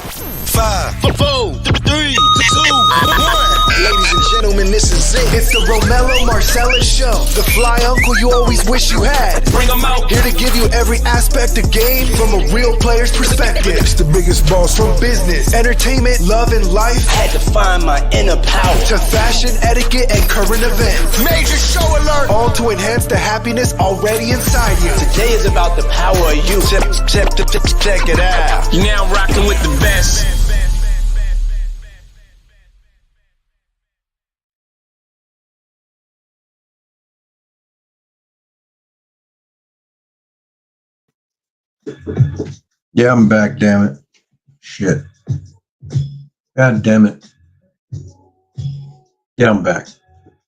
5, 4, 3, 2, 1. Ladies and gentlemen, this is it. It's the Romello Marcellus Show. The fly uncle you always wish you had. Bring 'em out. Here to give you every aspect of game from a real player's perspective. It's the biggest boss from business, entertainment, love, and life. Had to find my inner power. To fashion, etiquette, and current events. Major show alert. All to enhance the happiness already inside you. Today is about the power of you. Check it out. You now rocking with the best. Yeah, I'm back, damn it. Shit. God damn it. Yeah, I'm back.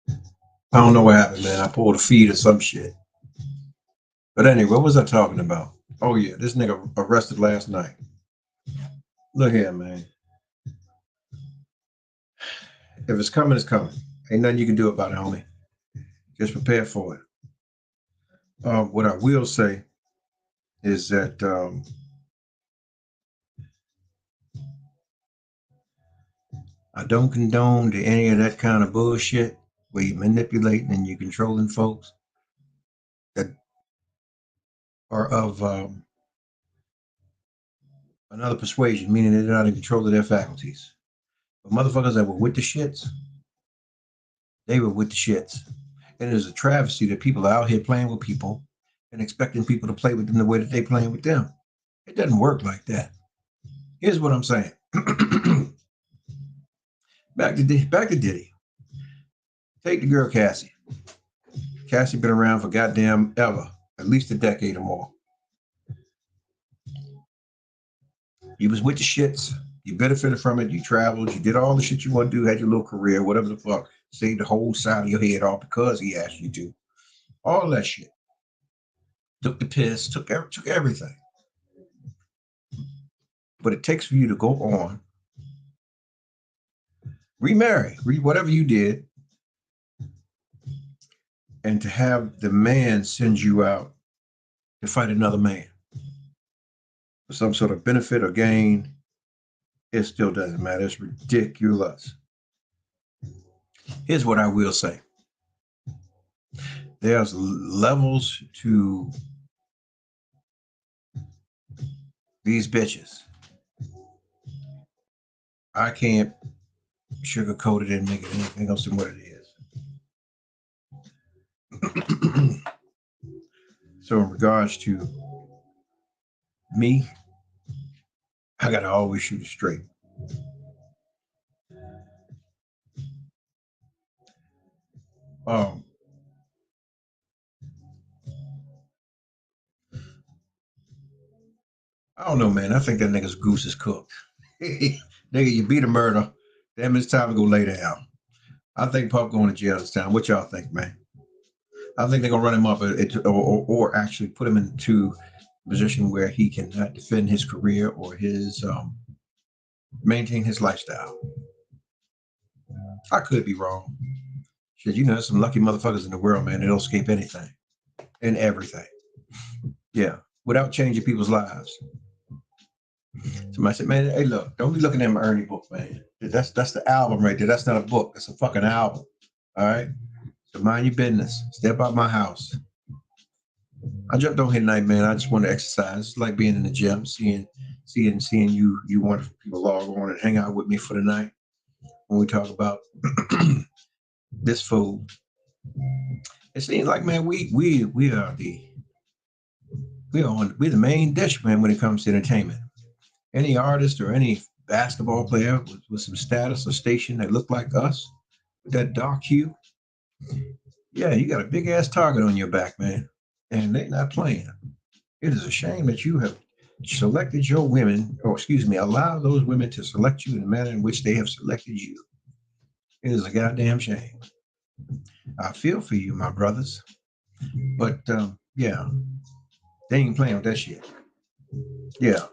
I don't know what happened, man. I pulled a feed or some shit. But anyway, what was I talking about? Oh, yeah, this nigga arrested last night. Look here, man. If it's coming, it's coming. Ain't nothing you can do about it, homie. Just prepare for it. What I will say is that I don't condone to any of that kind of bullshit where you're manipulating and you're controlling folks that are of another persuasion, meaning they're not in control of their faculties. But motherfuckers that were with the shits, they were with the shits. And it's a travesty that people are out here playing with people and expecting people to play with them the way that they playing with them. It doesn't work like that. Here's what I'm saying. Back to Diddy. Take the girl Cassie. Cassie been around for goddamn ever, at least a decade or more. You was with the shits. You benefited from it. You traveled. You did all the shit you want to do. Had your little career, whatever the fuck. Saved the whole side of your head off because he asked you to. All that shit. Took the piss. Took everything. But it takes for you to go on, remarry, whatever you did, and to have the man send you out to fight another man for some sort of benefit or gain. It still doesn't matter. It's ridiculous. Here's what I will say. There's levels to these bitches. I can't sugarcoat it and make it anything else than what it is. So in regards to me, I gotta always shoot it straight. I don't know, man. I think that nigga's goose is cooked. Nigga, you beat a murder. Damn, it's time to go lay down. I think Puff going to jail this time. What y'all think, man? I think they're gonna run him up or actually put him into a position where he cannot defend his career or his maintain his lifestyle. I could be wrong. Shit, you know, there's some lucky motherfuckers in the world, man. They don't escape anything and everything. Yeah, without changing people's lives. Somebody said, man, hey, look, don't be looking at my Ernie book, man. That's the album right there. That's not a book. That's a fucking album. All right? So mind your business. Step out my house. I jumped on here tonight, man. I just want to exercise. It's like being in the gym, seeing you wonderful people log on and hang out with me for the night when we talk about this food. It seems like, man, we're the main dish, man, when it comes to entertainment. Any artist or any basketball player with some status or station that look like us with that dark hue, yeah, you got a big ass target on your back, man, and they're not playing. It is a shame that you have selected your women, or excuse me, allow those women to select you in the manner in which they have selected you. It is a goddamn shame. I feel for you, my brothers, but yeah, they ain't playing with that shit. Yeah,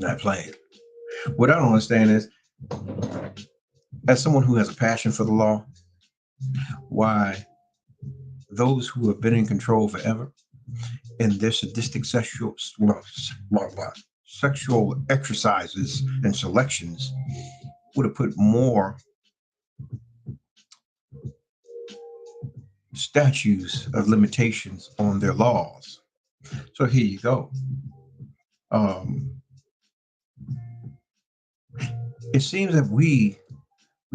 not playing. What I don't understand is, as someone who has a passion for the law, why those who have been in control forever and their sadistic sexual exercises and selections would have put more statutes of limitations on their laws. So here you go. Um, it seems that we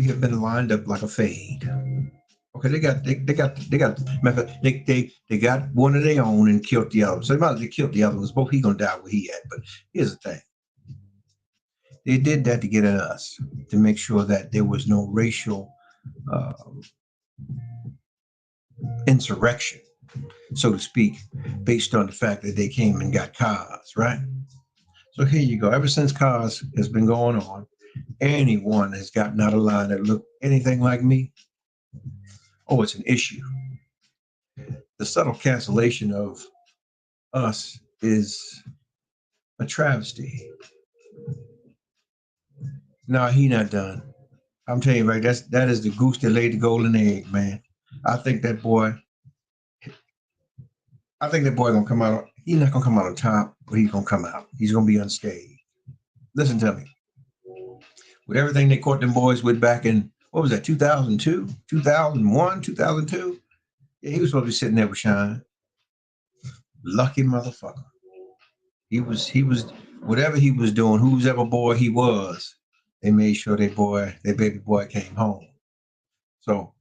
have been lined up like a fade. Okay, they got one of their own and killed the other. So they killed the other ones. Both he gonna die where he at. But here's the thing: they did that to get at us to make sure that there was no racial uh, insurrection, so to speak, based on the fact that they came and got cars, right? So here you go. Ever since cars has been going on, anyone has gotten out of line that look anything like me, oh, it's an issue. The subtle cancellation of us is a travesty. No, he not done. I'm telling you, right, that is the goose that laid the golden egg, man. I think that boy, gonna come out. He's not gonna come out on top, but he's gonna come out. He's gonna be unscathed. Listen to me. With everything they caught them boys with back in what was that, 2002, 2001, 2002? Yeah, he was supposed to be sitting there with Shine. Lucky motherfucker. He was whatever he was doing, whose ever boy he was, they made sure their baby boy came home. So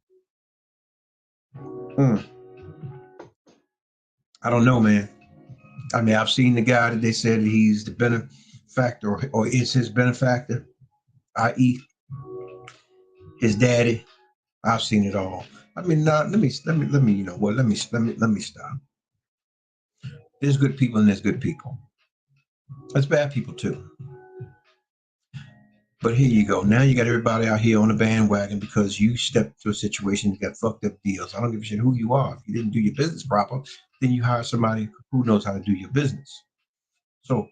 I don't know, man. I mean, I've seen the guy that they said he's the benefactor or is his benefactor, i.e., his daddy. I've seen it all. I mean, let me, you know what? Let me stop. There's good people and there's good people. There's bad people too. But here you go. Now you got everybody out here on the bandwagon because you stepped to a situation and got fucked up deals. I don't give a shit who you are. If you didn't do your business proper, then you hire somebody who knows how to do your business. So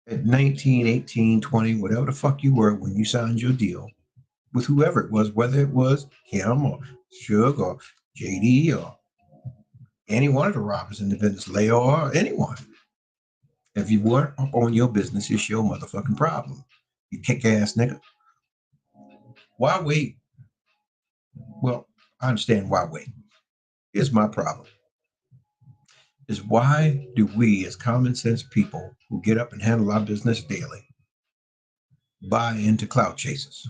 at 19, 18, 20, whatever the fuck you were when you signed your deal with whoever it was, whether it was him or Suge or JD or any one of the robbers in the business, Leo or anyone. If you weren't up on your business, it's your motherfucking problem. You kick ass nigga. Why wait? Well, I understand why wait. Here's my problem. Is why do we as common sense people who get up and handle our business daily buy into clout chasers?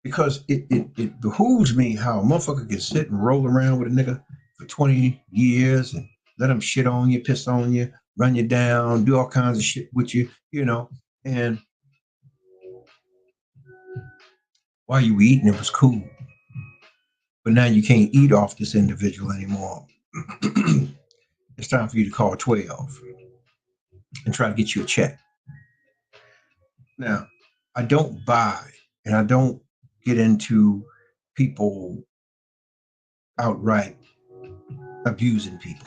Because it behooves me how a motherfucker can sit and roll around with a nigga for 20 years and let him shit on you, piss on you, run you down, do all kinds of shit with you, you know, and while you were eating, it was cool. But now you can't eat off this individual anymore. It's time for you to call 12 and try to get you a check. Now, I don't buy and I don't get into people outright abusing people.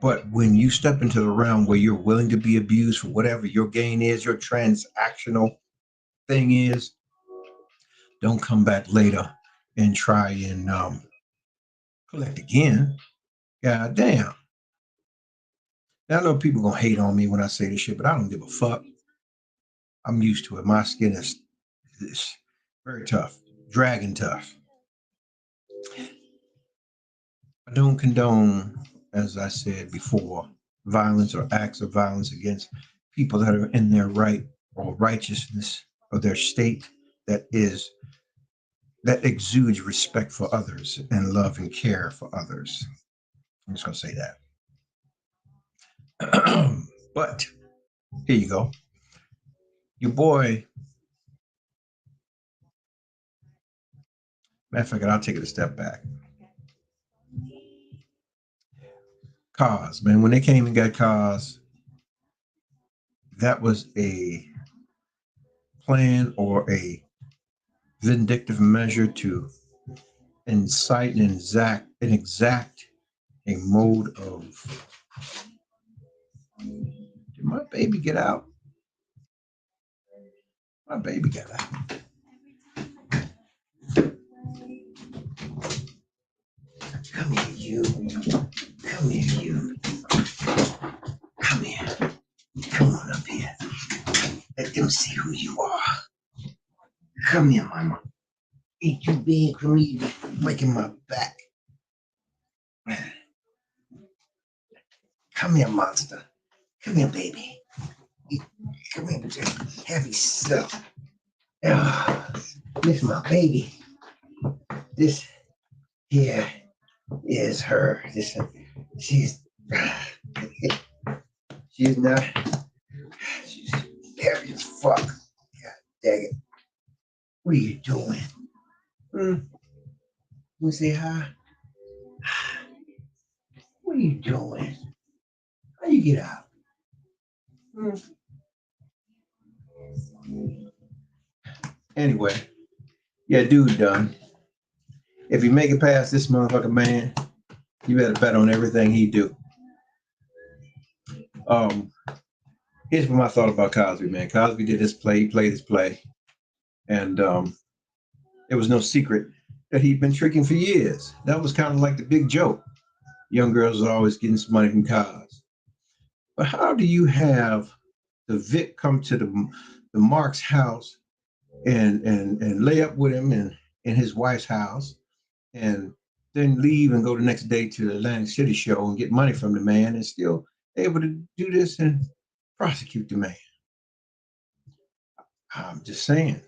But when you step into the realm where you're willing to be abused for whatever your gain is, your transactional thing is, don't come back later and try and collect again. God damn. Now I know people gonna hate on me when I say this shit, but I don't give a fuck. I'm used to it. My skin is very tough, dragon tough. I don't condone, as I said before, violence or acts of violence against people that are in their right or righteousness of their state that exudes respect for others and love and care for others. I'm just gonna say that. But here you go. Your boy, matter of fact, I'll take it a step back. Cars, man, when they came and got cars, that was a plan or a vindictive measure to incite and exact a mode of. Did my baby get out? My baby got out. Come here, you. Come here, you. Come here. me see who you are. Come here, mama. Ain't you big for me breaking my back? Come here, monster. Come here, baby. Come here with your heavy stuff. This is my baby. This here is her. She's not. She's heavy as fuck. God dang it. What are you doing? Want to say hi? What are you doing? How you get out? Anyway, yeah, dude done. If you make it past this motherfucker, man, you better bet on everything he do. Here's what my thought about Cosby, man. Cosby did his play, he played his play, and it was no secret that he'd been tricking for years. That was kind of like the big joke. Young girls are always getting some money from Cos. But how do you have the Vic come to the Mark's house and lay up with him in his wife's house, and then leave and go the next day to the Atlantic City show and get money from the man, and still able to do this and prosecute the man? I'm just saying.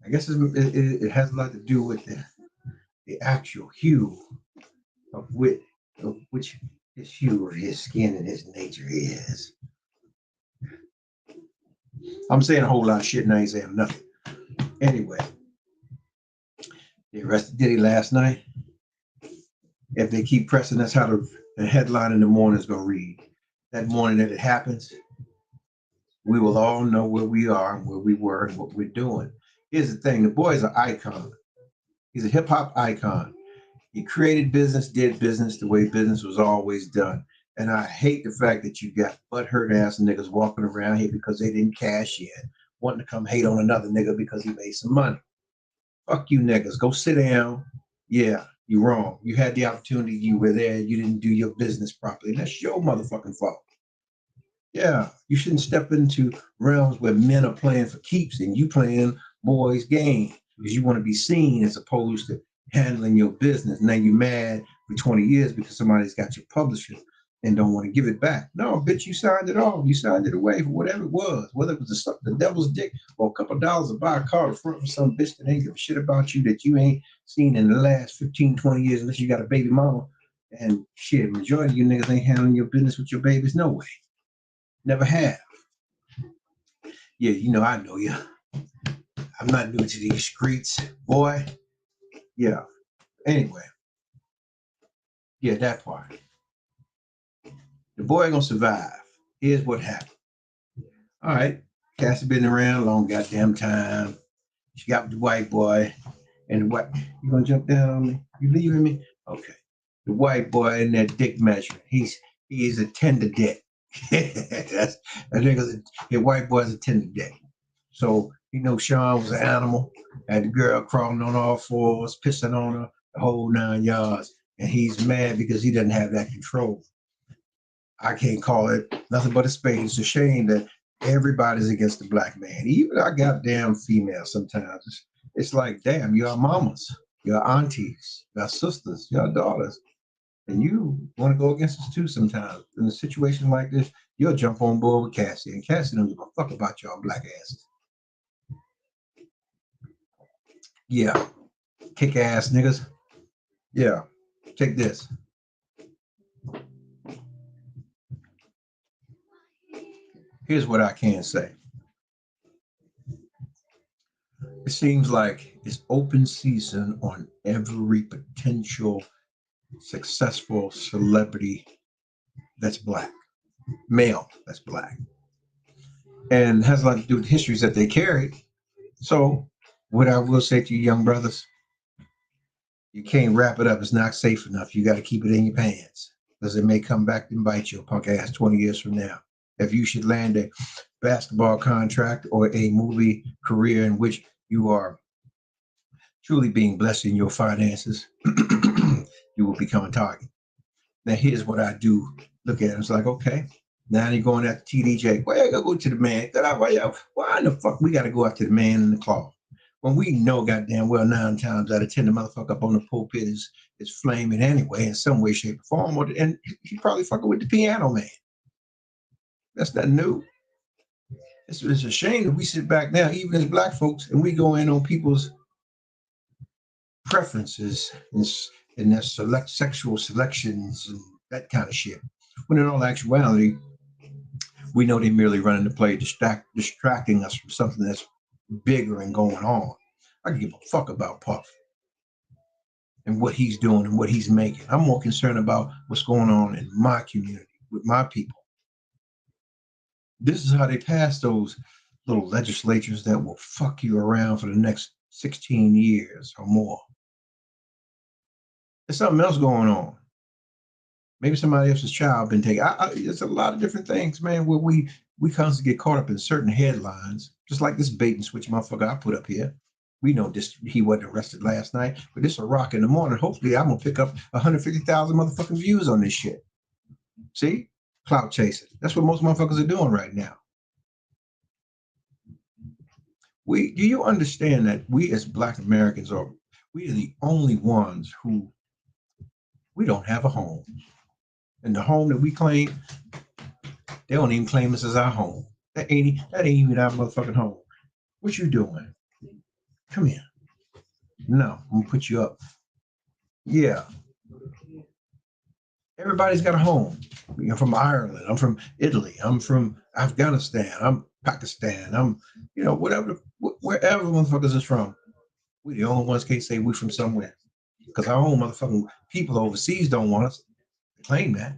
I guess it has a lot to do with the actual hue of which his hue of his skin and his nature is. I'm saying a whole lot of shit and I ain't saying nothing. Anyway, they arrested Diddy last night. If they keep pressing, that's how the headline in the morning is going to read. That morning that it happens, we will all know where we are and where we were and what we're doing. Here's the thing. The boy is an icon. He's a hip hop icon. He created business, did business the way business was always done. And I hate the fact that you got butthurt ass niggas walking around here because they didn't cash in, wanting to come hate on another nigga because he made some money. Fuck you niggas. Go sit down. Yeah, you're wrong. You had the opportunity. You were there. You didn't do your business properly. That's your motherfucking fault. Yeah, you shouldn't step into realms where men are playing for keeps and you playing boys' game because you want to be seen as opposed to handling your business. Now you're mad for 20 years because somebody's got your publisher and don't want to give it back. No, bitch, you signed it off. You signed it away for whatever it was, whether it was the devil's dick or a couple of dollars to buy a car to front with some bitch that ain't give a shit about you that you ain't seen in the last 15, 20 years unless you got a baby mama. And shit, majority of you niggas ain't handling your business with your babies. No way. Never have. Yeah, you know, I know you. I'm not new to these streets, boy. Yeah. Anyway. Yeah, that part. The boy ain't gonna survive. Here's what happened. All right. Cassie been around a long goddamn time. She got with the white boy. And the white, you gonna jump down on me? You leaving me? Okay. The white boy in that dick measuring. He is a tender dick. That nigga's the white boy's a tender dick. So you know Sean was an animal, had the girl crawling on all fours, pissing on her, the whole 9 yards, and he's mad because he doesn't have that control. I can't call it nothing but a spade. It's a shame that everybody's against the black man. Even our goddamn females sometimes. It's like, damn, you're mamas, your aunties, your sisters, your daughters. And you want to go against us too sometimes. In a situation like this, you'll jump on board with Cassie. And Cassie don't give a fuck about y'all black asses. Yeah. Kick ass niggas. Yeah. Take this. Here's what I can say. It seems like it's open season on every potential successful celebrity that's black, male that's black, and has a lot to do with histories that they carry. So what I will say to you young brothers, you can't wrap it up. It's not safe enough. You got to keep it in your pants because it may come back and bite your punk ass 20 years from now. If you should land a basketball contract or a movie career in which you are truly being blessed in your finances, you will become a target. Now, here's what I do look at it. It's like, okay, Now they going after TDJ. Why you gotta go to the man? Why in the fuck we gotta go after the man in the cloth? When we know goddamn well 9 times out of 10 the motherfucker up on the pulpit is flaming anyway in some way, shape, or form, and he probably fucking with the piano man. That's not new. It's a shame that we sit back now, even as black folks, and we go in on people's preferences and their sexual selections and that kind of shit. When in all actuality, we know they're merely running the play, distracting us from something that's bigger and going on. I can give a fuck about Puff and what he's doing and what he's making. I'm more concerned about what's going on in my community with my people. This is how they pass those little legislatures that will fuck you around for the next 16 years or more. There's something else going on. Maybe somebody else's child been taken. It's a lot of different things, man, where we constantly get caught up in certain headlines, just like this bait and switch motherfucker I put up here. We know this, he wasn't arrested last night, but this is a rock in the morning. Hopefully I'm gonna pick up 150,000 motherfucking views on this shit. See? Clout chasing. That's what most motherfuckers are doing right now. Do you understand that we as Black Americans we are the only ones who we don't have a home. And the home that we claim, they don't even claim us as our home. That ain't even our motherfucking home. What you doing? Come here. No, I'm gonna put you up. Yeah. Everybody's got a home. I'm from Ireland. I'm from Italy. I'm from Afghanistan. I'm Pakistan. I'm, wherever motherfuckers is from. We the only ones can't say we from somewhere. Because our own motherfucking people overseas don't want us to claim that.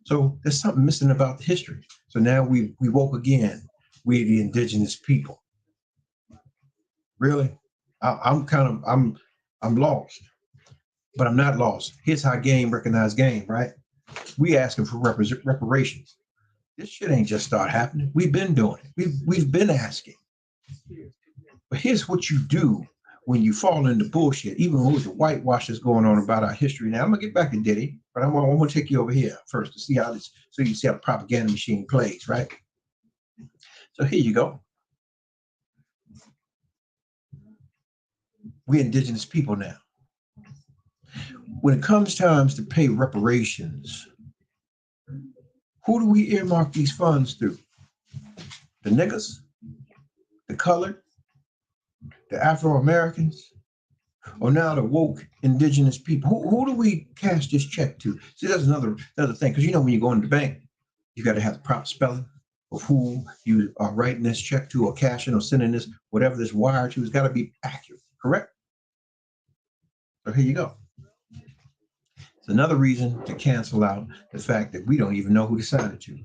So there's something missing about the history. So now we woke again. We're the indigenous people. Really? I'm lost. But I'm not lost. Here's how game recognize game, right? We asking for reparations. This shit ain't just start happening. We've been doing it. We've been asking. But here's what you do when you fall into bullshit, even with the whitewash that's going on about our history. Now I'm gonna get back to Diddy, but I'm gonna take you over here first to see how this, so you see how the propaganda machine plays, right? So here you go. We're indigenous people now. When it comes times to pay reparations, who do we earmark these funds through? The niggas, the colored, the Afro-Americans, or now the woke indigenous people? Who do we cash this check to? See, that's another thing, because when you go into the bank, you got to have the proper spelling of who you are writing this check to or cashing or sending this, whatever this wire to, has got to be accurate, correct? So here you go. It's another reason to cancel out the fact that we don't even know who to sign it to.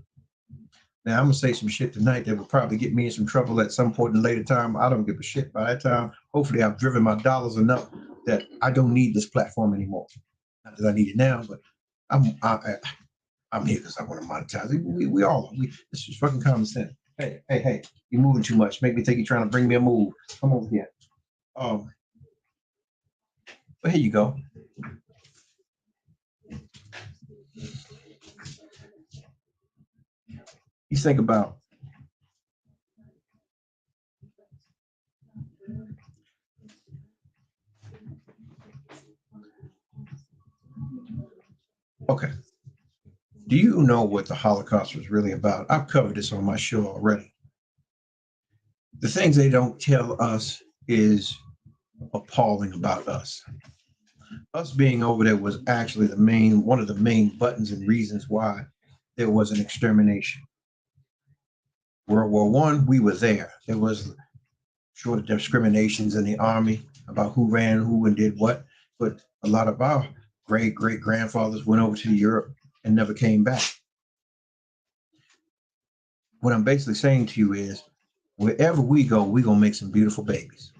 Now, I'm going to say some shit tonight that will probably get me in some trouble at some point in a later time. I don't give a shit. By that time, hopefully I've driven my dollars enough that I don't need this platform anymore. Not that I need it now, but I'm here because I want to monetize it. We all, this is fucking common sense. Hey, you're moving too much. Make me think you're trying to bring me a move. Come over here. But here you go. You think about okay. Do you know what the Holocaust was really about? I've covered this on my show already. The things they don't tell us is appalling about us. Us being over there was actually one of the main buttons and reasons why there was an extermination. World War I, we were there. There was short of discriminations in the army about who ran who and did what, but a lot of our great-great-grandfathers went over to Europe and never came back. What I'm basically saying to you is, wherever we go, we're going to make some beautiful babies.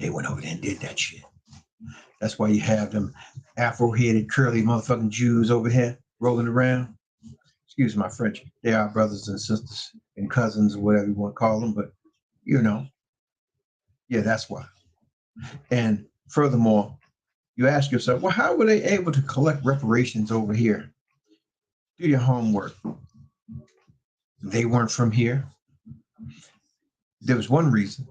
They went over there and did that shit. That's why you have them Afro-headed, curly motherfucking Jews over here rolling around. Excuse my French. They are brothers and sisters and cousins or whatever you want to call them, but yeah, that's why. And furthermore, you ask yourself, well, how were they able to collect reparations over here Do your homework. They weren't from here. There was one reason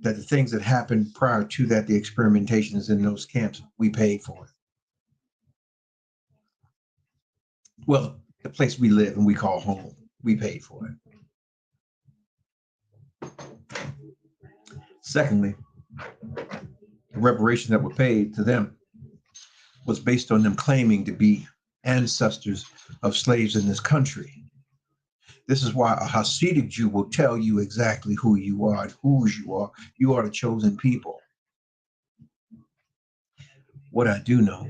that the things that happened prior to that, the experimentations in those camps, we paid for it. Well, the place we live and we call home, we paid for it. Secondly, the reparations that were paid to them was based on them claiming to be ancestors of slaves in this country. This is why a Hasidic Jew will tell you exactly who you are and whose you are. You are the chosen people. What I do know,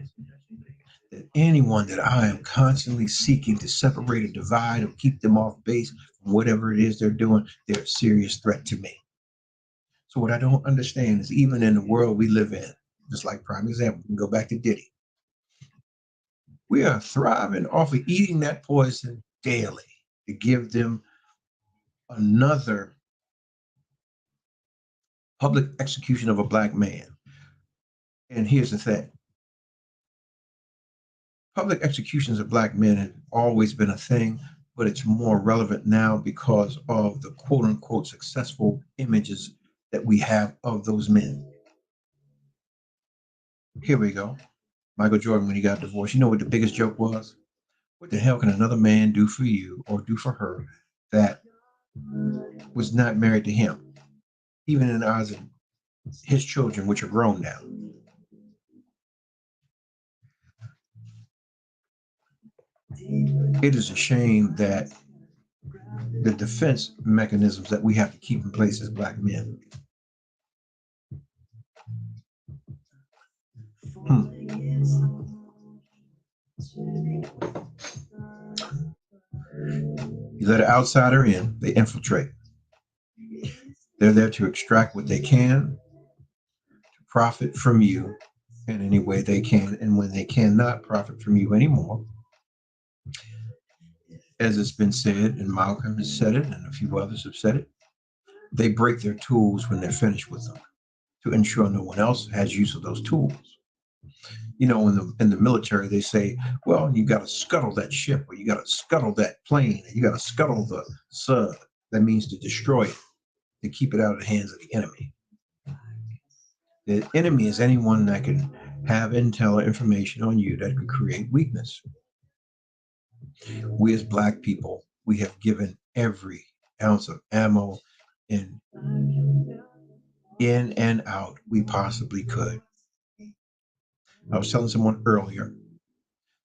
that anyone that I am constantly seeking to separate or divide or keep them off base from whatever it is they're doing, they're a serious threat to me. So what I don't understand is even in the world we live in, just like prime example, we can go back to Diddy. We are thriving off of eating that poison daily to give them another public execution of a black man. And here's the thing. Public executions of black men have always been a thing, but it's more relevant now because of the quote unquote successful images that we have of those men. Here we go. Michael Jordan, when he got divorced, you know what the biggest joke was? What the hell can another man do for you or do for her that was not married to him, even in the eyes of his children, which are grown now? It is a shame that the defense mechanisms that we have to keep in place as black men. You let an outsider in, they infiltrate. They're there to extract what they can, to profit from you in any way they can. And when they cannot profit from you anymore, as it's been said, and Malcolm has said it, and a few others have said it, they break their tools when they're finished with them to ensure no one else has use of those tools. You know, in the military, they say, well, you got to scuttle that ship, or you got to scuttle that plane, you got to scuttle the sub. That means to destroy it, to keep it out of the hands of the enemy. The enemy is anyone that can have intel or information on you that could create weakness. We as black people, we have given every ounce of ammo in and out we possibly could. I was telling someone earlier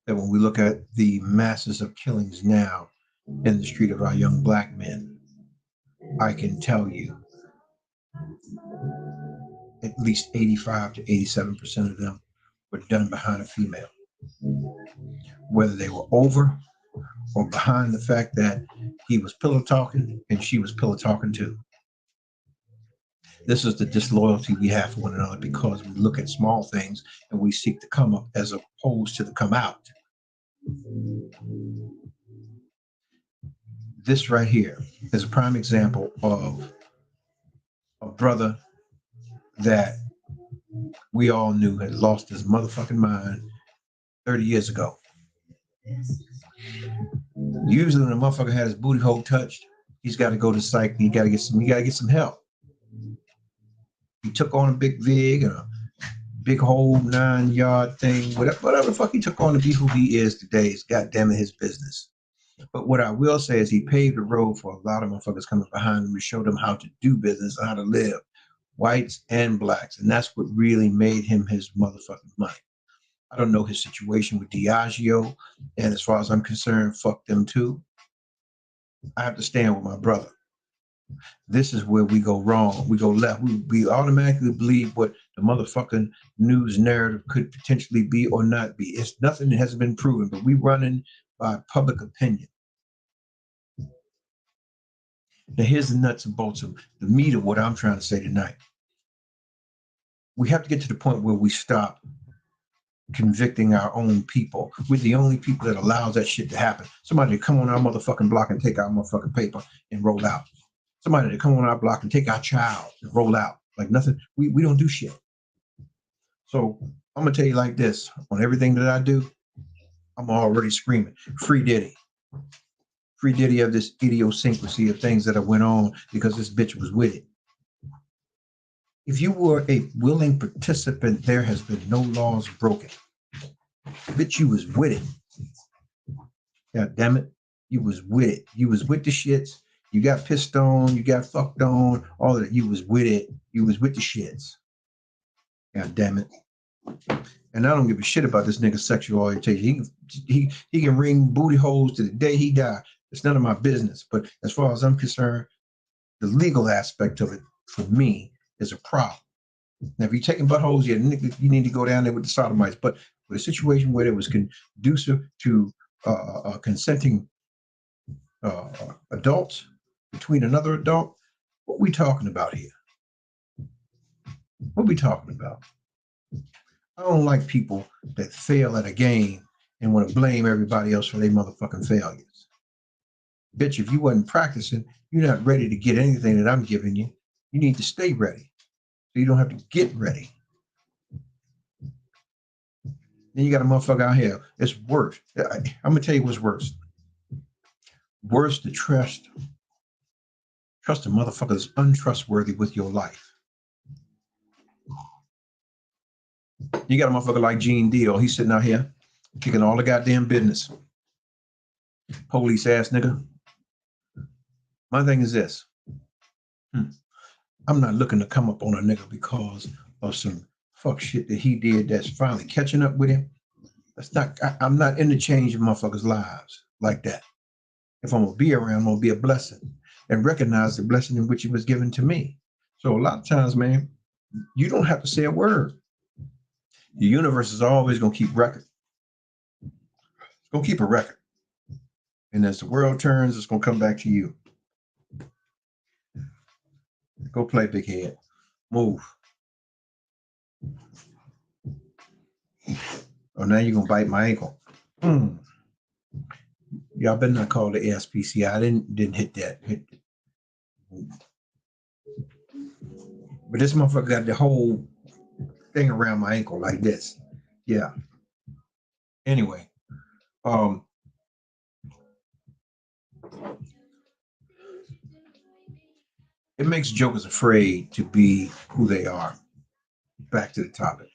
that when we look at the masses of killings now in the street of our young black men, I can tell you at least 85 to 87% of them were done behind a female. Whether they were over or behind the fact that he was pillow talking and she was pillow talking too. This is the disloyalty we have for one another because we look at small things and we seek to come up as opposed to the come out. This right here is a prime example of a brother that we all knew had lost his motherfucking mind 30 years ago. Usually when a motherfucker had his booty hole touched, he's got to go to psych. He got to get some help. He took on a big vig and a big whole 9-yard thing, whatever the fuck he took on to be who he is today is goddamn it his business. But what I will say is he paved the road for a lot of motherfuckers coming behind him to show them how to do business and how to live, whites and blacks. And that's what really made him his motherfucking money. I don't know his situation with Diageo, and as far as I'm concerned, fuck them too. I have to stand with my brother. This is where we go wrong. We go left. We automatically believe what the motherfucking news narrative could potentially be or not be. It's nothing that hasn't been proven, but we running by public opinion. Now here's the nuts and bolts of the meat of what I'm trying to say tonight. We have to get to the point where we stop convicting our own people. We're the only people that allows that shit to happen. Somebody to come on our motherfucking block and take our motherfucking paper and roll out. Somebody to come on our block and take our child and roll out. Like nothing. We don't do shit. So I'm gonna tell you like this, on everything that I do, I'm already screaming, free Diddy. Free Diddy of this idiosyncrasy of things that have went on because this bitch was with it. If you were a willing participant, there has been no laws broken. Bitch, you was with it. God damn it. You was with it. You was with the shits. You got pissed on. You got fucked on. All of that. You was with it. You was with the shits. God damn it. And I don't give a shit about this nigga's sexual orientation. He can ring booty holes to the day he die. It's none of my business. But as far as I'm concerned, the legal aspect of it for me is a problem. Now, if you're taking buttholes, you need to go down there with the sodomites. But with a situation where it was conducive to consenting adults between another adult, what we talking about here? What we talking about? I don't like people that fail at a game and want to blame everybody else for their motherfucking failures. Bitch, if you wasn't practicing, you're not ready to get anything that I'm giving you. You need to stay ready so you don't have to get ready. Then you got a motherfucker out here. It's worse. I'm going to tell you what's worse. Worse to trust. Trust a motherfucker that's untrustworthy with your life. You got a motherfucker like Gene Deal. He's sitting out here kicking all the goddamn business. Police ass nigga. My thing is this. I'm not looking to come up on a nigga because of some fuck shit that he did that's finally catching up with him. That's not. I'm not in the change of motherfuckers' lives like that. If I'm gonna be around, I'm gonna be a blessing and recognize the blessing in which it was given to me. So a lot of times, man, you don't have to say a word. The universe is always gonna keep record. It's gonna keep a record. And as the world turns, it's gonna come back to you. Go play, big head. Move. Oh, now you're gonna bite my ankle. Y'all better not call the ASPCI. I didn't hit that. But this motherfucker got the whole thing around my ankle like this. Yeah. Anyway, it makes jokers afraid to be who they are. Back to the topic.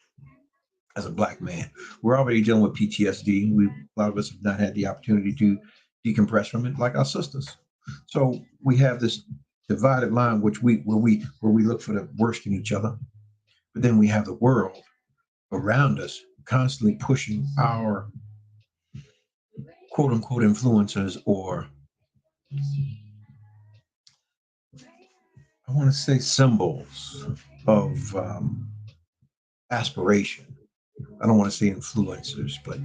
As a black man, we're already dealing with PTSD. A lot of us have not had the opportunity to decompress from it, like our sisters. So we have this divided line, where we look for the worst in each other, but then we have the world around us constantly pushing our quote unquote influencers, or I want to say symbols of aspiration. I don't want to say influencers, but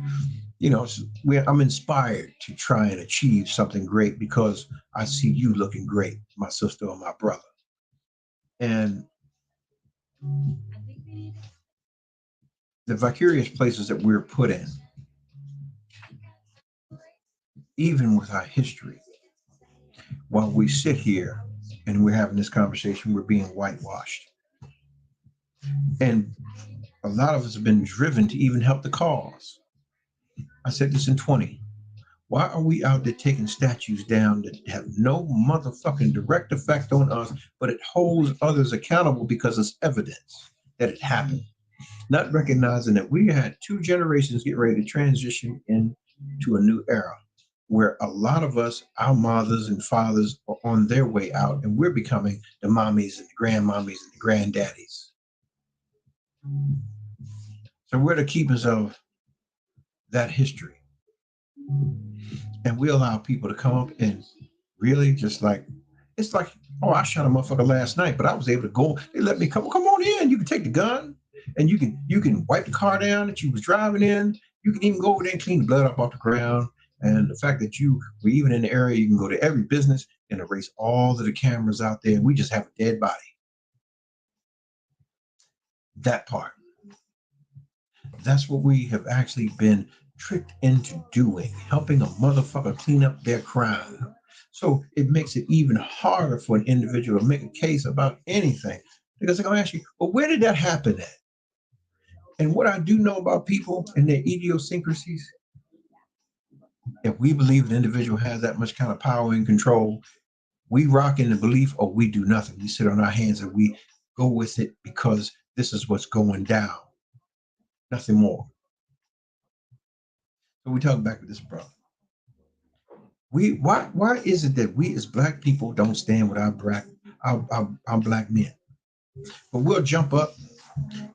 I'm inspired to try and achieve something great because I see you looking great, my sister or my brother. And the vicarious places that we're put in, even with our history, while we sit here and we're having this conversation, we're being whitewashed. And a lot of us have been driven to even help the cause. I said this in 20. Why are we out there taking statues down that have no motherfucking direct effect on us, but it holds others accountable because it's evidence that it happened? Not recognizing that we had two generations get ready to transition into a new era where a lot of us, our mothers and fathers, are on their way out, and we're becoming the mommies and the grandmommies and the granddaddies. So we're the keepers of that history. And we allow people to come up and really just like, it's like, oh, I shot a motherfucker last night, but I was able to go. They let me come on in. You can take the gun and you can wipe the car down that you was driving in. You can even go over there and clean the blood up off the ground. And the fact that you were even in the area, you can go to every business and erase all of the cameras out there. And we just have a dead body. That part. That's what we have actually been tricked into doing, helping a motherfucker clean up their crime. So it makes it even harder for an individual to make a case about anything. Because they're going to ask you, well, where did that happen at? And what I do know about people and their idiosyncrasies, If we believe an individual has that much kind of power and control, we rock in the belief or we do nothing. We sit on our hands and we go with it because this is what's going down. Nothing more. So we talk back to this brother. Why is it that we as black people don't stand with our black men? But we'll jump up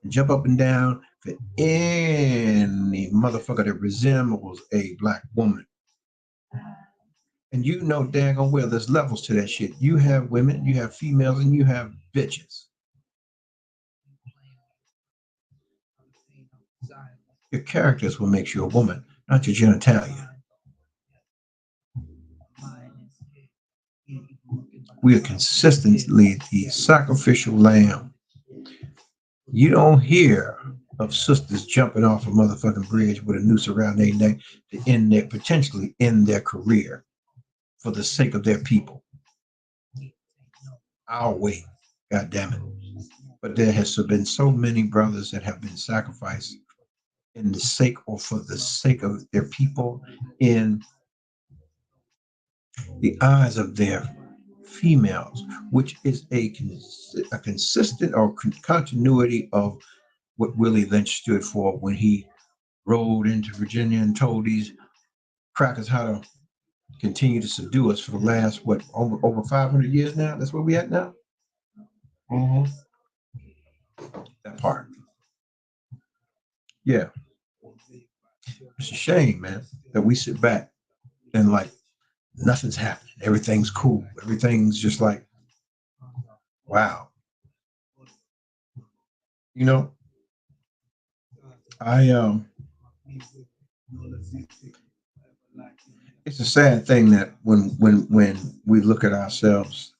and down for any motherfucker that resembles a black woman. And you know daggone well there's levels to that shit. You have women, you have females, and you have bitches. Your character is what makes you a woman, not your genitalia. We are consistently the sacrificial lamb. You don't hear of sisters jumping off a motherfucking bridge with a noose around their neck to end their potentially end their career for the sake of their people. I'll wait, god damn it. But there has been so many brothers that have been sacrificed in the sake or for the sake of their people in the eyes of their females, which is a consistent or continuity of what Willie Lynch stood for when he rode into Virginia and told these crackers how to continue to subdue us for the last, what, over 500 years now? That's where we at now? Mm-hmm. That part. Yeah. It's a shame, man, that we sit back and like nothing's happening. Everything's cool. Everything's just like, wow. You know, I it's a sad thing that when we look at ourselves,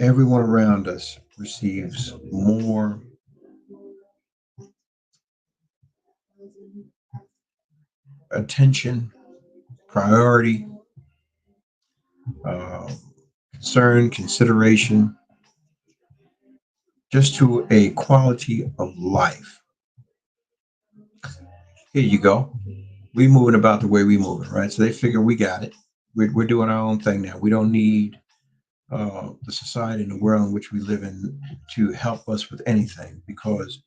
everyone around us receives more attention, priority, uh, concern, consideration, just to a quality of life. Here you go. We moving about the way we moving, right? So they figure we got it. We're doing our own thing now. We don't need the society and the world in which we live in to help us with anything because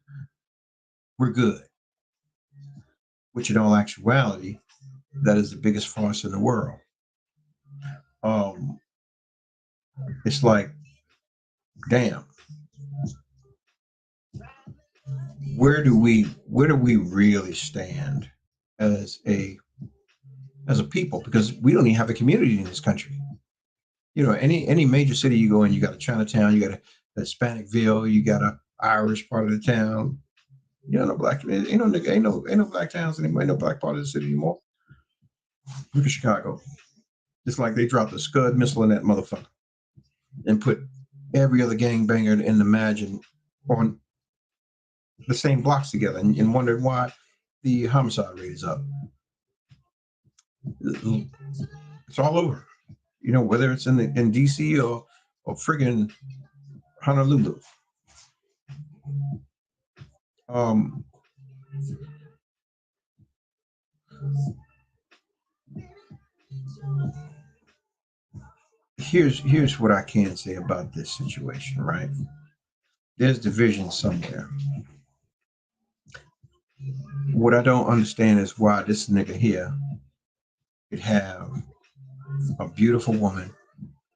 we're good. Which, in all actuality, that is the biggest farce in the world. Um, it's like, damn, where do we really stand as a people? Because we don't even have a community in this country. You know, any major city you go in, you got a Chinatown, you got a Hispanicville, you got a Irish part of the town. You know, no black, ain't no black towns anymore, ain't no black part of the city anymore. Look at Chicago. It's like they dropped a Scud missile in that motherfucker and put every other gangbanger in the Imagine on the same blocks together and wondered why the homicide rate is up. It's all over. You know, whether it's in DC or friggin' Honolulu. Um, here's what I can say about this situation, right? There's division somewhere. What I don't understand is why this nigga here could have a beautiful woman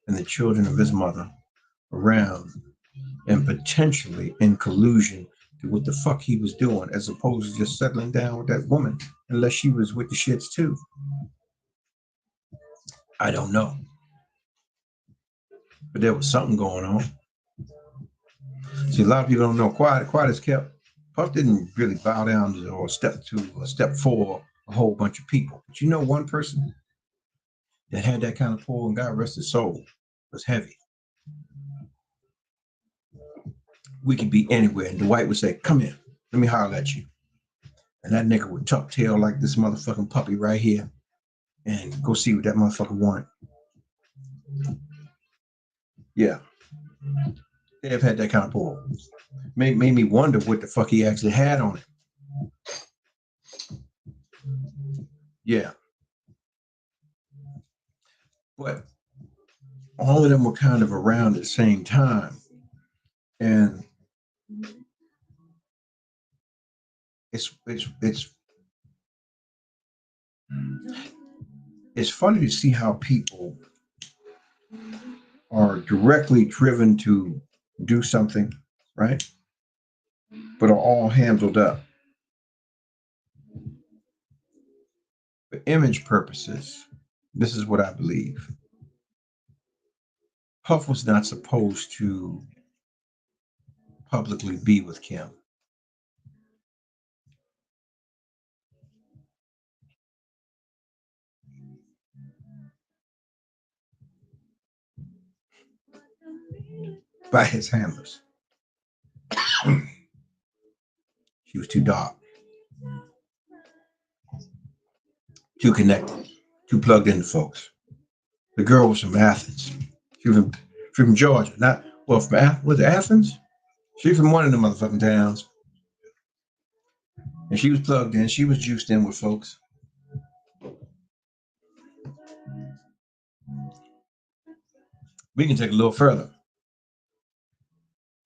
and the children of his mother around and potentially in collusion to what the fuck he was doing, as opposed to just settling down with that woman, unless she was with the shits too. I don't know. But there was something going on. See, a lot of people don't know. Quiet as kept. Puff didn't really bow down to or step to or step for a whole bunch of people. But you know, one person that had that kind of pull, and God rest his soul, was heavy. We could be anywhere, and Dwight would say, "Come here, let me holler at you." And that nigga would tuck tail like this motherfucking puppy right here, and go see what that motherfucker want. Yeah, they have had that kind of pull. Made me wonder what the fuck he actually had on it. Yeah. But all of them were kind of around at the same time. And it's it's funny to see how people are directly driven to do something, right? But are all handled up for image purposes. This is what I believe. Puff was not supposed to publicly be with Kim. By his handlers. She was too dark, too connected, too plugged into folks. The girl was from Athens. She was from Georgia. Not well from was it Athens? She from one of the motherfucking towns. And she was plugged in. She was juiced in with folks. We can take a little further.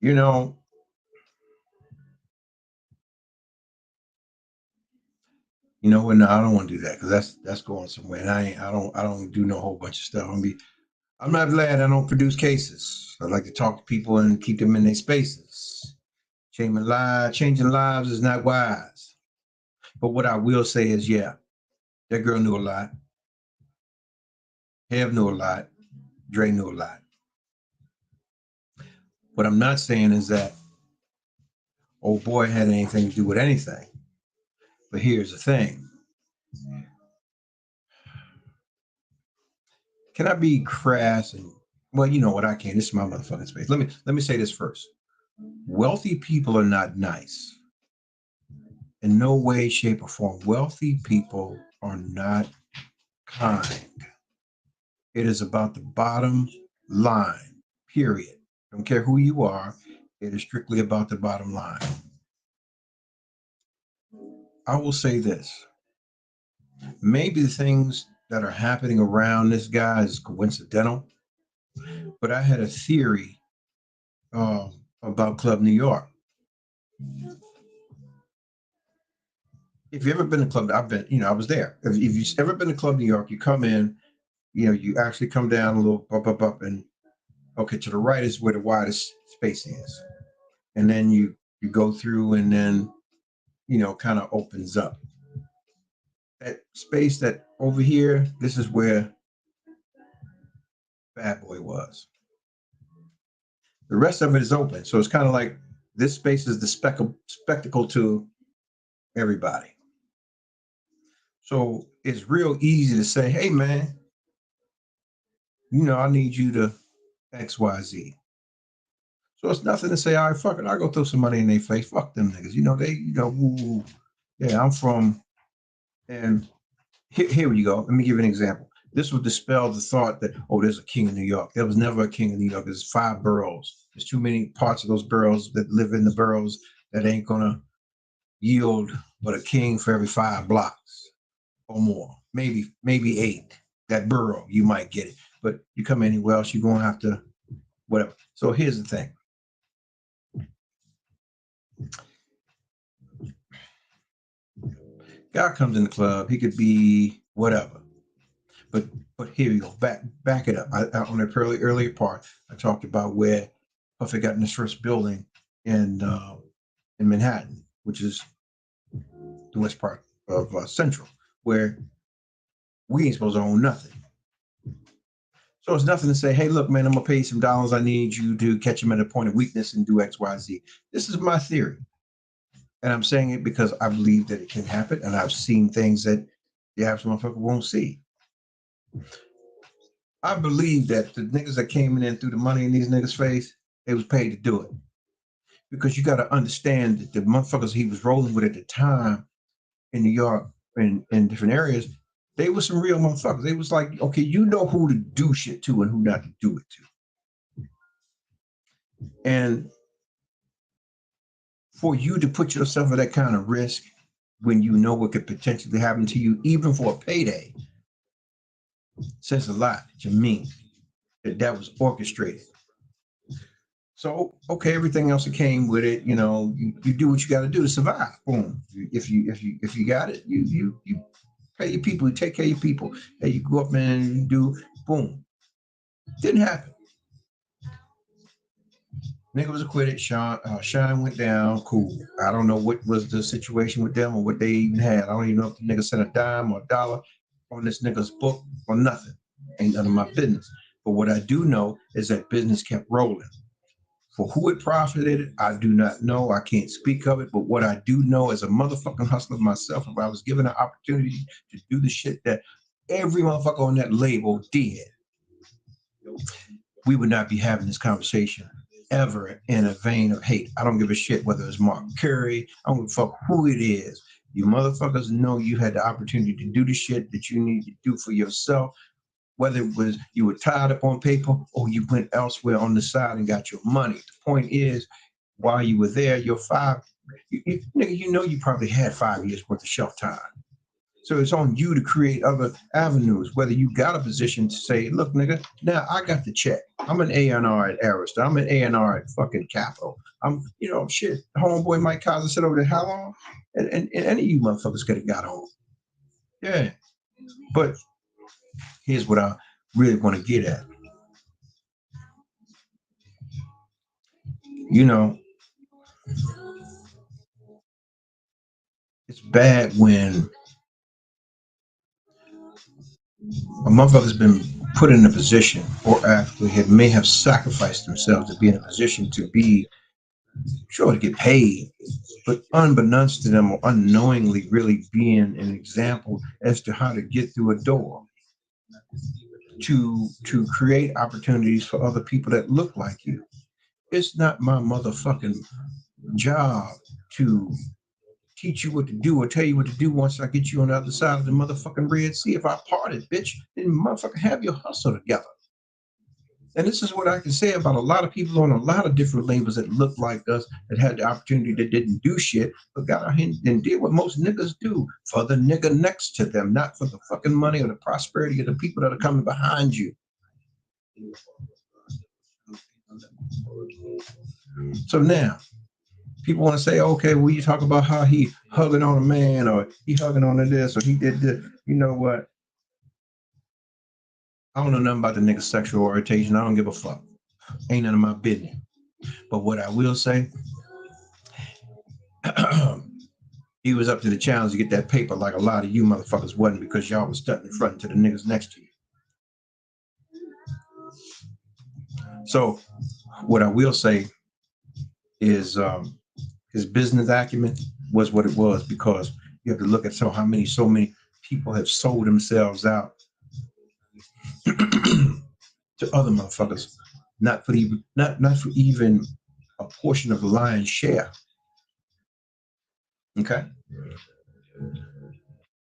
You know, no, I don't want to do that because that's going somewhere. And I don't do no whole bunch of stuff. I'm not glad I don't produce cases. I like to talk to people and keep them in their spaces. Changing lives is not wise. But what I will say is, yeah, that girl knew a lot. Hev knew a lot. Dre knew a lot. What I'm not saying is that old boy had anything to do with anything. But here's the thing. Can I be crass and well, you know what I can. This is my motherfucking space. Let me say this first. Wealthy people are not nice. In no way, shape, or form. Wealthy people are not kind. It is about the bottom line, period. Don't care who you are. It is strictly about the bottom line. I will say this. Maybe the things that are happening around this guy is coincidental, but I had a theory about Club New York. If you ever been to Club, I've been, I was there. If you've ever been to Club New York, you come in, you actually come down a little, up, and okay, to the right is where the widest space is, and then you go through, and then kind of opens up. That space that over here, this is where Bad Boy was. The rest of it is open, so it's kind of like this space is the spectacle to everybody. So it's real easy to say, hey man, I need you to XYZ. So it's nothing to say, all right, fuck it, I'll go throw some money in their face. Fuck them niggas. Woo, yeah, I'm from, and here we go. Let me give you an example. This would dispel the thought that, oh, there's a king of New York. There was never a king of New York. There's 5 boroughs. There's too many parts of those boroughs that live in the boroughs that ain't gonna yield but a king for every 5 blocks or more. Maybe 8. That borough, you might get it. But you come anywhere else, you're gonna have to whatever. So here's the thing. Guy comes in the club, he could be whatever. But here we go. Back it up. On the earlier part, I talked about where Buffett got in his first building in Manhattan, which is the west part of Central, where we ain't supposed to own nothing. So it's nothing to say, hey, look, man, I'm gonna pay you some dollars. I need you to catch him at a point of weakness and do X, Y, Z. This is my theory. And I'm saying it because I believe that it can happen, and I've seen things that the average motherfucker won't see. I believe that the niggas that came in and threw the money in these niggas' face, they was paid to do it. Because you got to understand that the motherfuckers he was rolling with at the time in New York and in different areas, they were some real motherfuckers. They was like, okay, you know who to do shit to and who not to do it to. And for you to put yourself at that kind of risk when you know what could potentially happen to you, even for a payday, says a lot to me that was orchestrated. So okay, everything else that came with it, you do what you got to do to survive. Boom. If you got it, you pay your people, you take care of your people. Hey, you go up and you do boom. Didn't happen. Nigga was acquitted. Shine went down. Cool. I don't know what was the situation with them or what they even had. I don't even know if the nigga sent a dime or a dollar on this nigga's book or nothing. Ain't none of my business. But what I do know is that business kept rolling. For who it profited, I do not know. I can't speak of it. But what I do know as a motherfucking hustler myself, if I was given an opportunity to do the shit that every motherfucker on that label did, we would not be having this conversation ever in a vein of hate. I don't give a shit whether it's Mark Curry. I don't give a fuck who it is. You motherfuckers know you had the opportunity to do the shit that you need to do for yourself, whether it was you were tied up on paper or you went elsewhere on the side and got your money. The point is, while you were there, your nigga, you probably had 5 years worth of shelf time. So it's on you to create other avenues, whether you got a position to say, look, nigga, now I got the check. I'm an A&R at Arista. I'm an A&R at fucking Capital. I'm, shit. Homeboy Mike Kaiser said over there, how long? And any of you motherfuckers could have got home. Yeah. But here's what I really want to get at. It's bad when a motherfucker's been put in a position or actually may have sacrificed themselves to be in a position to be sure to get paid, but unbeknownst to them or unknowingly really being an example as to how to get through a door to create opportunities for other people that look like you. It's not my motherfucking job to teach you what to do or tell you what to do once I get you on the other side of the motherfucking Red Sea. If I parted, bitch, then motherfucker have your hustle together. And this is what I can say about a lot of people on a lot of different labels that look like us, that had the opportunity, that didn't do shit, but got out here and did what most niggas do for the nigga next to them, not for the fucking money or the prosperity of the people that are coming behind you. So now, people want to say, okay, well, you talk about how he hugging on a man or he hugging on this or he did this. You know what? I don't know nothing about the nigga's sexual orientation. I don't give a fuck. Ain't none of my business. But what I will say, he was up to the challenge to get that paper like a lot of you motherfuckers wasn't, because y'all was stuck in front to the niggas next to you. So what I will say is his business acumen was what it was, because you have to look at so many people have sold themselves out to other motherfuckers, not for even a portion of the lion's share. Okay,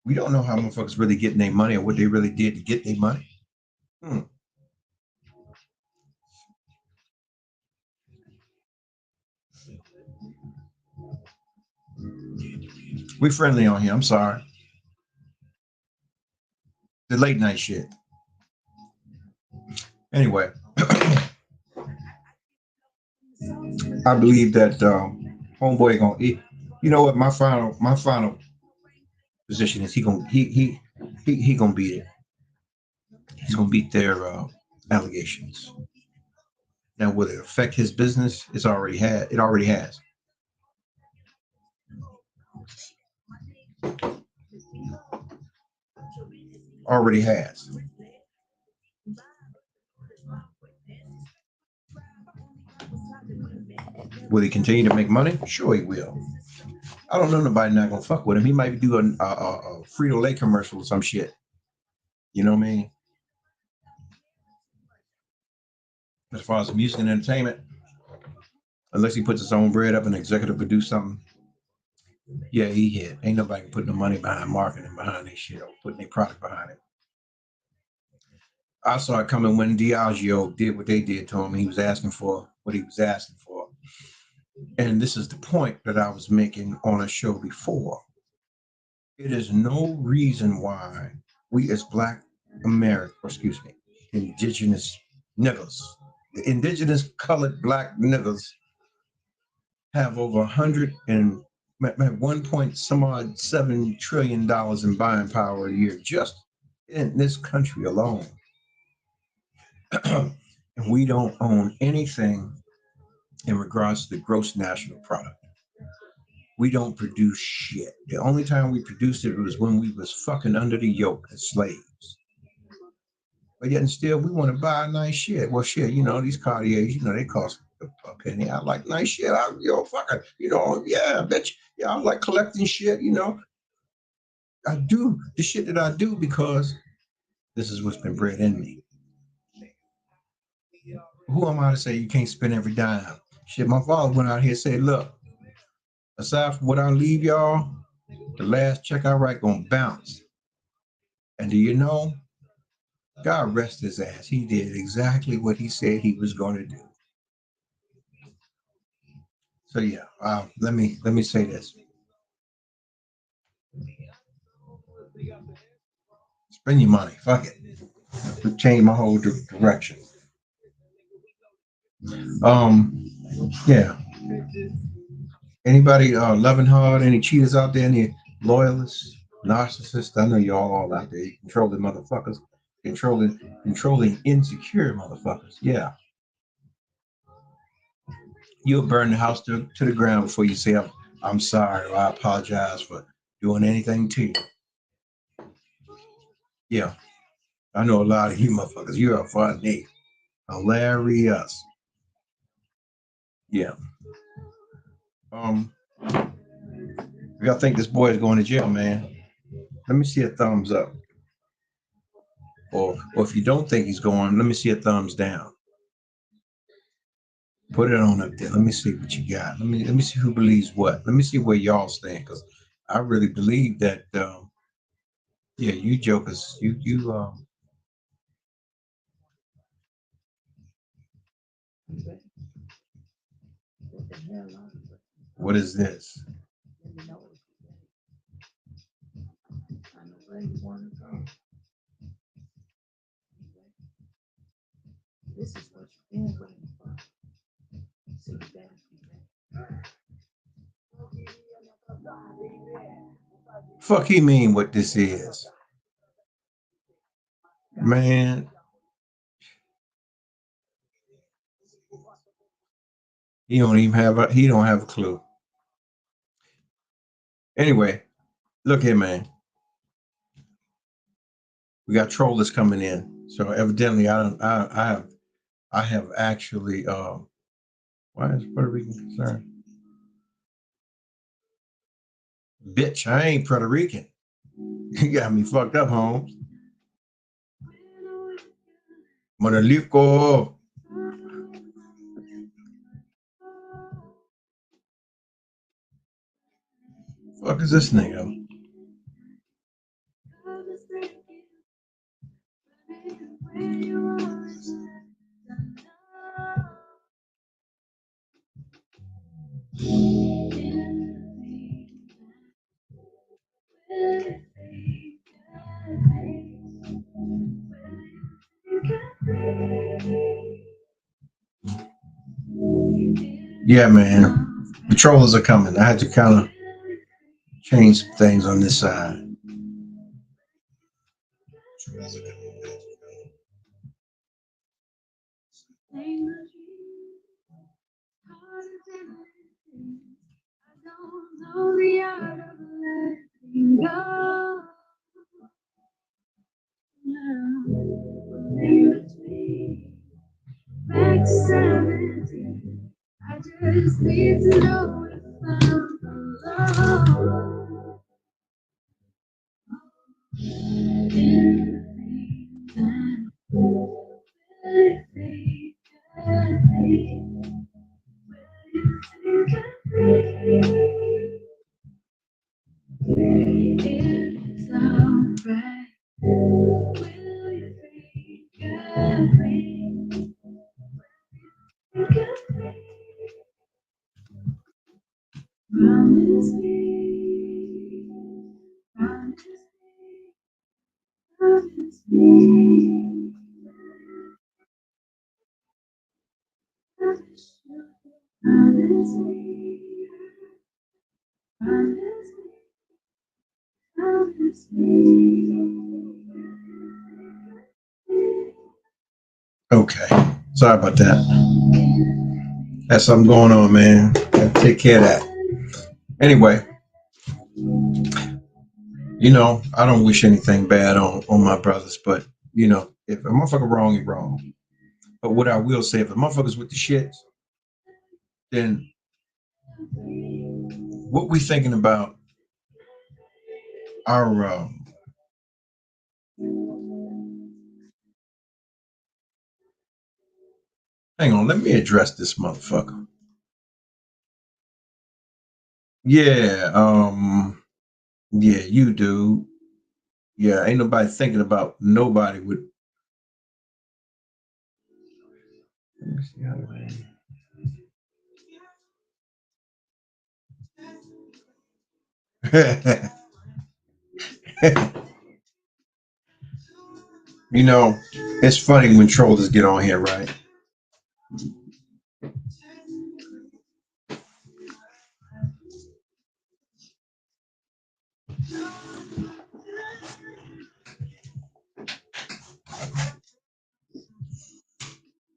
we don't know how motherfuckers really getting their money or what they really did to get their money. We friendly on here. I'm sorry. The late night shit. Anyway, I believe that homeboy gonna eat. You know what? My final position is he gonna beat it. He's gonna beat their allegations. Now, will it affect his business? It already has. Already has. Will he continue to make money? Sure, he will. I don't know nobody not gonna fuck with him. He might do a Frito-Lay commercial or some shit. You know what I mean? As far as music and entertainment, unless he puts his own bread up and executive produce something, yeah, he hit. Ain't nobody putting the money behind marketing behind this shit or putting their product behind it. I saw it coming when Diageo did what they did to him. He was asking for what he was asking for. And this is the point that I was making on a show before. It is no reason why we as Black American, excuse me, indigenous niggas, the indigenous colored Black niggas have over 1 point some odd $7 trillion in buying power a year just in this country alone. And we don't own anything in regards to the gross national product. We don't produce shit. The only time we produced it was when we was fucking under the yoke as slaves. But yet and still, we want to buy nice shit. Well, shit, these Cartiers, they cost a penny. I like nice shit. Fucking, yeah, bitch. Yeah, I like collecting shit, I do the shit that I do because this is what's been bred in me. Who am I to say you can't spend every dime? Shit, my father went out here and said, look, aside from what I leave y'all, the last check I write gonna bounce. And do you know, God rest his ass. He did exactly what he said he was going to do. So yeah, let me say this. Spend your money. Fuck it. It changed my whole direction. Yeah. Anybody loving hard? Any cheaters out there? Any loyalists, narcissists? I know y'all all out there. You controlling motherfuckers, controlling insecure motherfuckers. Yeah. You'll burn the house to the ground before you say I'm sorry or I apologize for doing anything to you. Yeah. I know a lot of you motherfuckers. You're a funny. Hilarious. Yeah. I think this boy is going to jail, man. Let me see a thumbs up. Or if you don't think he's going, let me see a thumbs down. Put it on up there. Let me see what you got. Let me see who believes what. Let me see where y'all stand, because I really believe that yeah, you jokers, you what is this? Fuck he mean what this is. Man. He don't have a clue. Anyway, look here, man. We got trollers coming in. So evidently I have actually why is Puerto Rican concerned? Bitch, I ain't Puerto Rican. You got me fucked up, Holmes. Monolico. Fuck is this nigga? Yeah, man. The trollers are coming. I had to kind of change things on this side. Okay. Sorry about that. That's something going on, man. Gotta take care of that. Anyway, I don't wish anything bad on my brothers, but if a motherfucker wrong, he wrong. But what I will say, if a motherfucker's with the shits, then what we thinking about our hang on, let me address this motherfucker. Yeah, yeah, you do. Yeah, ain't nobody thinking about nobody with. Let me see how it's funny when trollers get on here, right?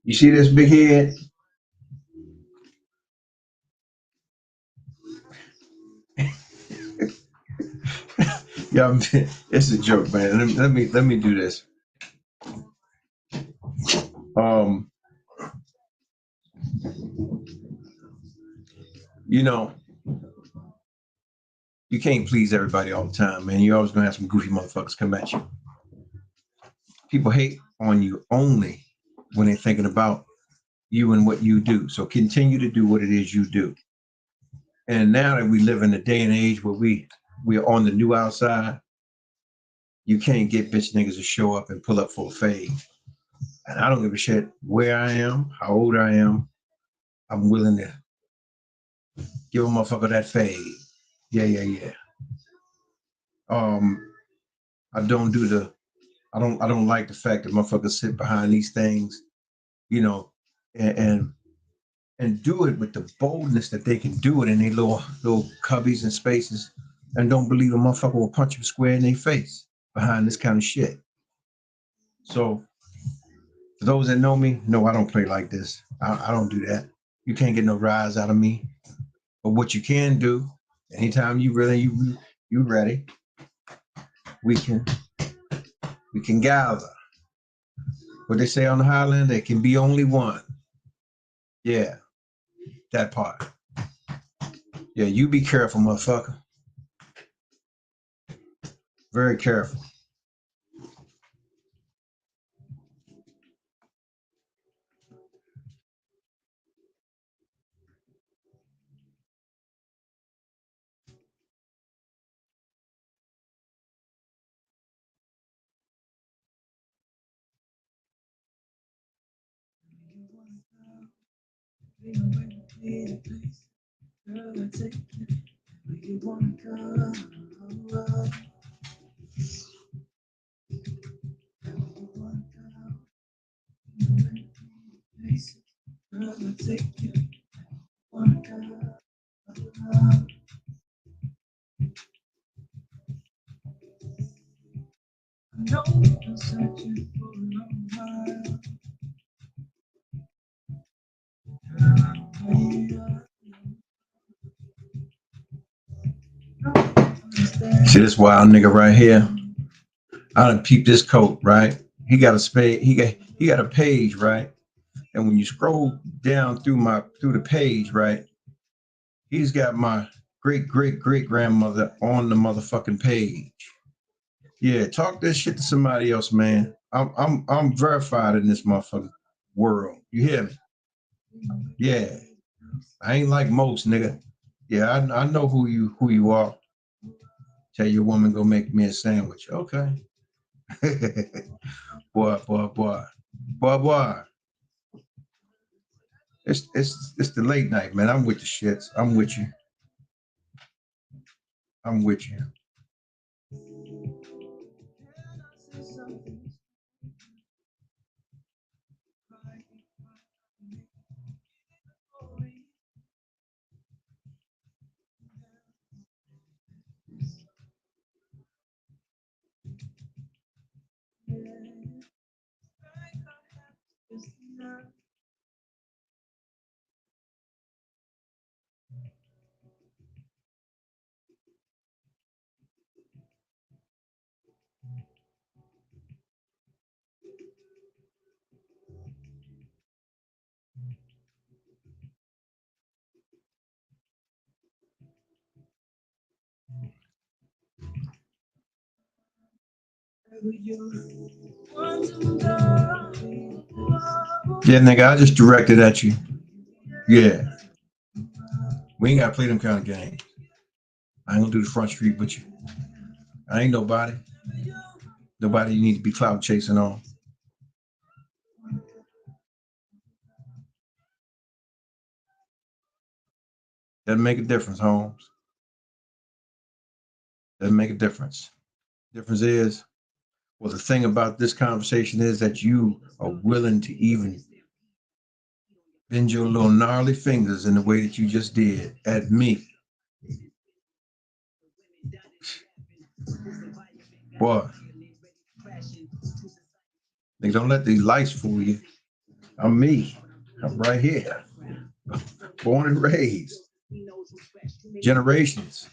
You see this big head? Yeah, it's a joke, man. Let me do this. Um, you know, you can't please everybody all the time, man. You're always gonna have some goofy motherfuckers come at you. People hate on you only when they're thinking about you and what you do. So continue to do what it is you do. And now that we live in a day and age where we're on the new outside, you can't get bitch niggas to show up and pull up for a fade. And I don't give a shit where I am, how old I am. I'm willing to give a motherfucker that fade. Yeah, yeah, yeah. Um, I don't do the I don't like the fact that motherfuckers sit behind these things, you know, and and do it with the boldness that they can do it in their little cubbies and spaces, and don't believe a motherfucker will punch them square in their face behind this kind of shit. So for those that know me, no, I don't play like this. I don't do that. You can't get no rise out of me. But what you can do, anytime you ready, we can gather. What they say on the Highland, there can be only one. Yeah, that part. Yeah, you be careful, motherfucker. Very careful. See this wild nigga right here? I done peeped this coat, right? He got a spade. He got a page, right? And when you scroll down through the page, right, he's got my great grandmother on the motherfucking page. Yeah, talk this shit to somebody else, man. I'm verified in this motherfucking world. You hear me? Yeah, I ain't like most, nigga. Yeah, I know who you are. Tell your woman go make me a sandwich. Okay. boy. It's the late night, man. I'm with the shits. I'm with you. I'm with you. Yeah, nigga, I just directed at you. Yeah. We ain't gotta play them kind of games. I ain't gonna do the front street with you. I ain't nobody. Nobody you need to be clout chasing on. Doesn't make a difference, Holmes. Doesn't make a difference. Difference is, well, the thing about this conversation is that you are willing to even bend your little gnarly fingers in the way that you just did at me. Boy, nigga, don't let these lights fool you. I'm me. I'm right here. Born and raised. Generations.